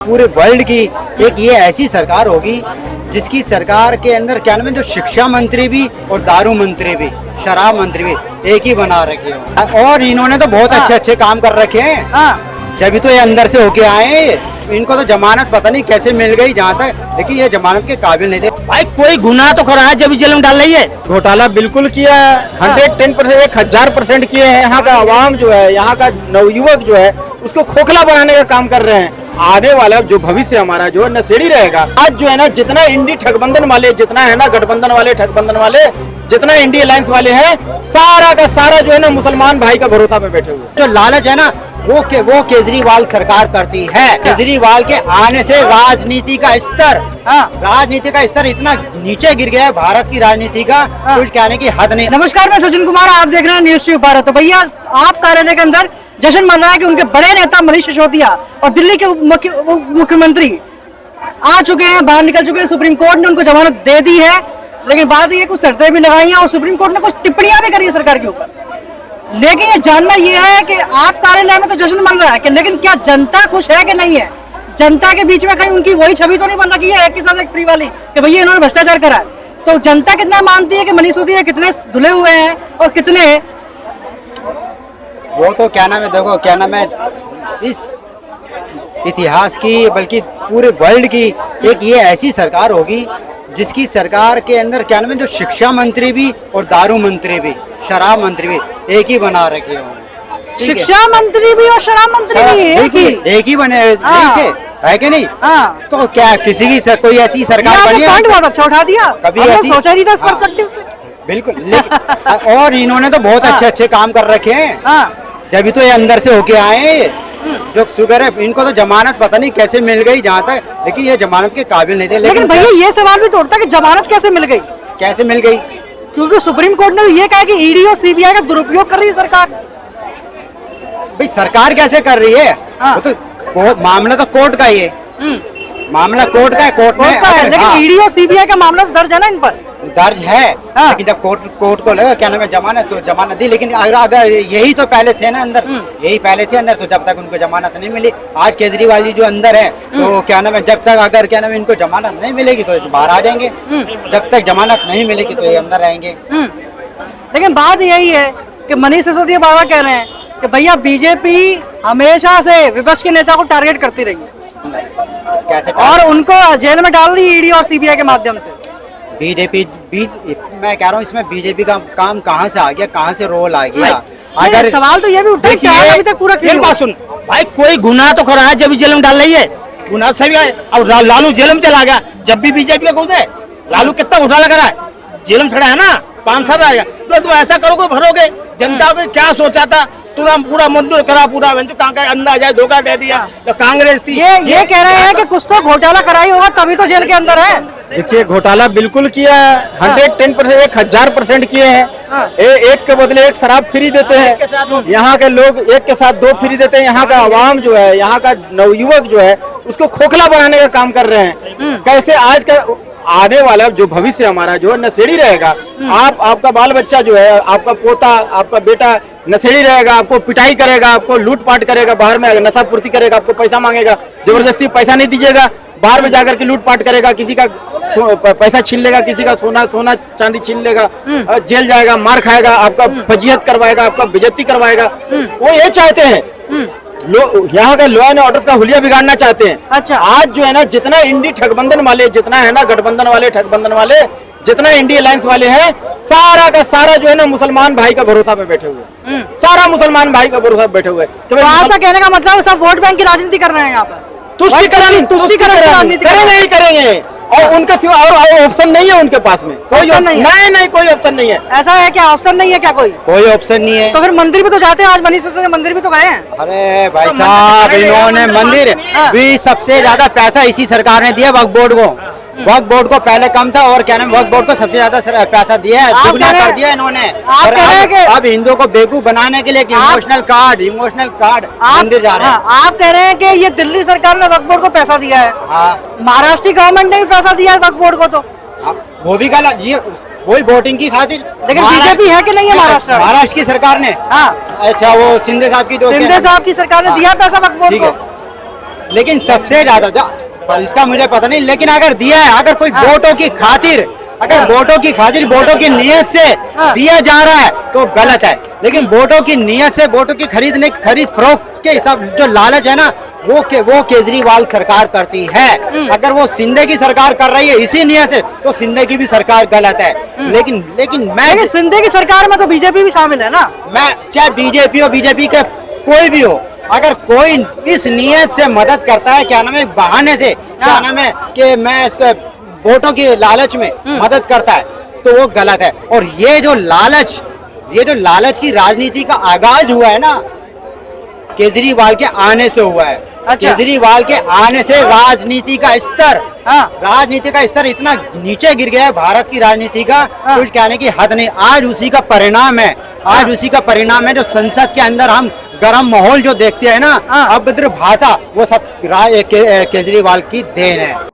पूरे वर्ल्ड की एक ये ऐसी सरकार होगी जिसकी सरकार के अंदर क्या नाम है, जो शिक्षा मंत्री भी और दारू मंत्री भी, शराब मंत्री भी एक ही बना रखे हो। और इन्होंने तो बहुत अच्छे अच्छे काम कर रखे हैं। जब तो ये अंदर से होके आए, इनको तो जमानत पता नहीं कैसे मिल गई जहाँ तक, लेकिन ये जमानत के काबिल नहीं थे। भाई कोई गुनाह तो करा है जब जेल में डाल रही है। घोटाला बिल्कुल किया है, 110%, 1000% किए हैं। यहाँ का आवाम जो है, यहाँ का नवयुवक जो है, उसको खोखला बनाने का काम कर रहे हैं। आने वाला जो भविष्य हमारा जो है नशेड़ी रहेगा। आज जो है ना, जितना इंडी ठगबंधन वाले, जितना है ना गठबंधन वाले, ठगबंधन वाले, जितना इंडी अलायंस वाले हैं, सारा का सारा जो है ना मुसलमान भाई का भरोसा पे बैठे हुए। जो लालच है ना, वो केजरीवाल सरकार करती है। केजरीवाल के आने से राजनीति का स्तर इतना नीचे गिर गया है, भारत की राजनीति का कुछ कहने की हद नहीं। नमस्कार, मैं सचिन कुमार, आप देख रहे हैं न्यूज़ ट्यूब भारत। तो भैया, आप कार्यालय के अंदर जश्न मन रहा है कि उनके बड़े नेता मनीष सिसोदिया और दिल्ली के मुख्यमंत्री आ चुके हैं, बाहर निकल चुके हैं। सुप्रीम कोर्ट ने उनको जमानत दे दी है, लेकिन बात ये कुछ शर्तें भी लगाई हैं और सुप्रीम कोर्ट ने कुछ टिप्पणियां भी करी है सरकार के ऊपर। लेकिन ये जानना ये है कि आप कार्यालय में तो जश्न मन रहा है कि, लेकिन क्या जनता खुश है कि नहीं है? जनता के बीच में कहीं उनकी वही छवि तो नहीं बन रखी है एक के साथ एक फ्री वाली कि भैया इन्होंने भ्रष्टाचार करा है? तो जनता कितना मानती है कि मनीष सिसोदिया कितने धुले हुए हैं और कितने? वो तो क्या नाम है, देखो क्या नाम है, इस इतिहास की बल्कि पूरे वर्ल्ड की एक ये ऐसी सरकार होगी जिसकी सरकार के अंदर क्या नाम है, जो शिक्षा मंत्री भी और दारू मंत्री भी, शराब मंत्री भी एक ही बना रखे हो। शिक्षा मंत्री भी और शराब मंत्री भी एक ही बने नहीं थे, है कि नहीं? तो क्या किसी की कोई ऐसी सरकार बनी है? बहुत अच्छा उठा दिया, कभी ऐसी सोचा नहीं था इस पर्सपेक्टिव से। बिल्कुल, लेकिन और इन्होंने तो बहुत अच्छे अच्छे काम कर रखे हैं। जब तो ये अंदर से होके आए, जो शुगर है, इनको तो जमानत पता नहीं कैसे मिल गई जहाँ तक, लेकिन ये जमानत के काबिल नहीं थे। लेकिन भैया ये सवाल भी तो उठता है कि जमानत कैसे मिल गई? कैसे मिल गई? क्योंकि सुप्रीम कोर्ट ने ये कहा कि ईडी और सीबीआई का दुरुपयोग कर रही है सरकार। भाई सरकार कैसे कर रही है? वो तो मामला तो कोर्ट का ही है, मामला कोर्ट का है, कोर्ट में है, लेकिन ईडी और सीबीआई का मामला तो दर्ज है ना इन पर? दर्ज है, लेकिन जब कोर्ट को लगा क्या नाम है जमानत, तो जमानत दी। लेकिन अगर यही तो पहले थे ना अंदर, यही पहले थे अंदर, तो जब तक उनको जमानत नहीं मिली, आज केजरीवाल जी जो अंदर है, तो क्या नाम है, जब तक अगर क्या नाम है इनको जमानत नहीं मिलेगी तो बाहर आ जाएंगे, जब तक जमानत नहीं मिलेगी तो ये अंदर रहेंगे। लेकिन बात यही है कि मनीष सिसोदिया बाबा कह रहे हैं कि भैया बीजेपी हमेशा से विपक्ष के नेता को टारगेट करती रही है, कैसे, और उनको जेल में डाल रही ईडी और सीबीआई के माध्यम से। मैं कह रहा हूँ इसमें बीजेपी का काम कहाँ से आ गया, कहाँ से रोल आ गया? अगर सवाल तो ये भी उठता है कि अभी तक पूरा एक बात सुन भाई, कोई गुनाह तो करा है जब जेल में डाल रही है। गुनाह सभी है। अब लालू जेल में चला गया, जब भी बीजेपी का कौन है, लालू कितना घोटाला करा है, जेल में चढ़ा है ना, 5 साल आएगा। तो तुम ऐसा करोगे, भरोगे? जनता को क्या सोचा था, तुरंत पूरा मंजूर करा, पूरा अंडा जाए धोखा दे दिया। तो कांग्रेस थी, ये कह रहे हैं कि कुछ तो घोटाला कराई होगा तभी तो जेल के अंदर है। देखिए, घोटाला बिल्कुल किया है, 110%, 1000% किए हैं। एक के बदले एक शराब फ्री देते हैं, यहाँ के लोग एक के साथ 2 फ्री देते हैं। यहाँ का आवाम जो है, यहाँ का नवयुवक जो है, उसको खोखला बनाने का काम कर रहे हैं। कैसे आज का आने वाला जो भविष्य हमारा जो है नशेड़ी रहेगा। आपका बाल बच्चा जो है, आपका पोता, आपका बेटा नशेड़ी रहेगा, आपको पिटाई करेगा, आपको लूटपाट करेगा, बाहर में नशा पूर्ति करेगा, आपको पैसा मांगेगा, जबरदस्ती पैसा नहीं दीजिएगा, बाहर में जाकर के लूटपाट करेगा, किसी का पैसा छीन लेगा, किसी का सोना चांदी छीन लेगा, जेल जाएगा, मार खाएगा, आपका फजीहत करवाएगा, आपका बेइज्जती करवाएगा। वो ये चाहते हैं, यहाँ का लॉ एंड ऑर्डर का हुलिया बिगाड़ना चाहते हैं। अच्छा, आज जो है ना, जितना इंडी ठगबंधन वाले, जितना है ना गठबंधन वाले, ठगबंधन वाले, जितना इंडी अलायंस वाले हैं, सारा का सारा जो है ना मुसलमान भाई का भरोसा पे बैठे हुए, सारा मुसलमान भाई का भरोसा पे बैठे हुए। तो आपका कहने का मतलब सब वोट बैंक की राजनीति कर रहे हैं यहाँ पर? तुष्टिकरण करे नहीं करेंगे, और उनका सिवा और ऑप्शन नहीं है उनके पास में, कोई नहीं, कोई ऑप्शन नहीं है। ऐसा है क्या? ऑप्शन नहीं है क्या? कोई ऑप्शन नहीं है। तो फिर मंदिर भी तो जाते हैं, आज मनीष सिसोदिया मंदिर भी तो गए हैं। अरे भाई साहब, इन्होंने मंदिर भी सबसे ज्यादा पैसा इसी सरकार ने दिया वक्फ बोर्ड को। वक्फ बोर्ड को पहले कम था, और क्या नाम, वक्फ बोर्ड को सबसे ज्यादा पैसा दिया है, दुगना कर दिया इन्होंने। और अब हिंदुओं को बेवकूफ बनाने के लिए इमोशनल कार्ड मंदिर जा रहे हैं। आप कह रहे हैं कि ये दिल्ली सरकार ने वक्फ बोर्ड को पैसा दिया है, महाराष्ट्र गवर्नमेंट ने भी पैसा दिया है वक्फ बोर्ड को, तो वो भी गलत, ये वही वोटिंग की खातिर। लेकिन बीजेपी है कि नहीं है महाराष्ट्र की सरकार ने? अच्छा, वो शिंदे साहब की सरकार ने दिया पैसा वक्फ बोर्ड को। लेकिन सबसे ज्यादा इसका मुझे पता नहीं, लेकिन अगर दिया है, अगर कोई वोटों की खातिर, अगर वोटों की खातिर, वोटों की नीयत से दिया जा रहा है तो गलत है। लेकिन वोटों की नीयत से, वोटों की खरीद फरोख्त के हिसाब जो लालच है ना, वो केजरीवाल सरकार करती है। अगर वो शिंदे की सरकार कर रही है इसी नियत से, तो शिंदे की भी सरकार गलत है। लेकिन मैं शिंदे की सरकार में तो बीजेपी भी शामिल है ना। मैं चाहे बीजेपी हो, बीजेपी के कोई भी हो, अगर कोई इस नियत से मदद करता है, क्या नाम है, बहाने से, क्या नाम है कि मैं इसके वोटों की लालच में मदद करता है, तो वो गलत है। और ये जो लालच की राजनीति का आगाज हुआ है ना, केजरीवाल के आने से हुआ है। केजरीवाल के आने से राजनीति का स्तर इतना नीचे गिर गया है, भारत की राजनीति का कुछ कहने की हद नहीं। आज उसी का परिणाम है, जो संसद के अंदर हम गरम माहौल जो देखते हैं ना, अभद्र भाषा, वो सब केजरीवाल की देन है।